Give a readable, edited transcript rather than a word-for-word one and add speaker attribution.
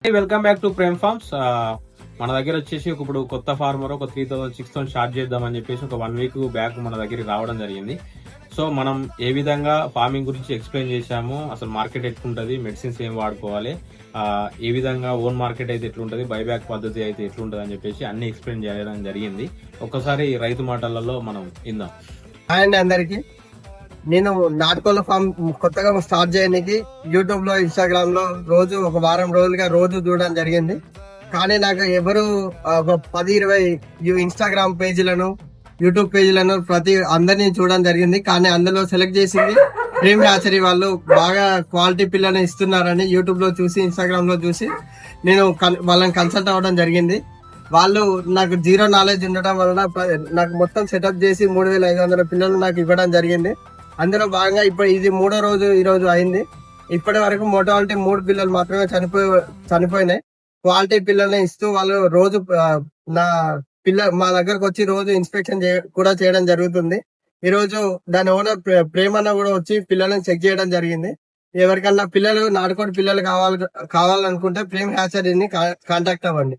Speaker 1: Welcome back to Prem farms. మన దగ్గర వచ్చేసి ఇప్పుడు కొత్త ఫార్మర్ ఒక 3006 తో స్టార్ట్ చేద్దామని చెప్పేసి ఒక 1 వీక్ బ్యాక్ మన దగ్గర రావడం జరిగింది. సో మనం ఏ విధంగా ఫార్మింగ్ గురించి ఎక్స్ప్లెయిన్ చేశాము, అసలు మార్కెట్ ఎట్లుంటది, మెడిసిన్స్ ఏం వాడుకోవాలి, ఏ విధంగా ఓన్ మార్కెట్ అయితే ఎట్లుంటది, బైబ్యాక్ పద్ధతి అయితే ఎట్లుంటది అని చెప్పేసి అన్ని ఎక్స్ప్లెయిన్ చేయడం జరిగింది. ఒక్కసారి రైతు మాటలలో మనం విందాం.
Speaker 2: హాయ్ అండి అందరికి. నేను నాటుకోళ్ల ఫామ్ కొత్తగా స్టార్ట్ చేయడానికి యూట్యూబ్ లో, ఇన్స్టాగ్రామ్ లో రోజు ఒక వారం రోజులుగా రోజు చూడడం జరిగింది. కానీ నాకు ఎవరు ఒక 10-20 ఇన్స్టాగ్రామ్ పేజీలను, యూట్యూబ్ పేజీలను అందరినీ చూడడం జరిగింది. కానీ అందులో సెలెక్ట్ చేసింది ప్రేమ్ హ్యాచరీ వాళ్ళు బాగా క్వాలిటీ పిల్లని ఇస్తున్నారని యూట్యూబ్ లో చూసి, ఇన్స్టాగ్రామ్ లో చూసి నేను వాళ్ళని కన్సల్ట్ అవ్వడం జరిగింది. వాళ్ళు నాకు జీరో నాలెడ్జ్ ఉండటం వలన నాకు మొత్తం సెటప్ చేసి 3500 పిల్లలు నాకు ఇవ్వడం జరిగింది. అందులో భాగంగా ఇప్పుడు ఇది 3వ రోజు ఈ రోజు అయింది. ఇప్పటి వరకు మోటాలిటీ 3 పిల్లలు మాత్రమే చనిపోయినాయి. క్వాలిటీ పిల్లల్ని ఇస్తూ వాళ్ళు రోజు మా దగ్గరకు వచ్చి రోజు ఇన్స్పెక్షన్ కూడా చేయడం జరుగుతుంది. ఈ రోజు దాని ఓనర్ ప్రేమన్న కూడా వచ్చి పిల్లల్ని చెక్ చేయడం జరిగింది. ఎవరికన్నా పిల్లలు నాటుకోడి పిల్లలు కావాలనుకుంటే ప్రేమ్ హ్యాచరీని కాంటాక్ట్ అవ్వండి.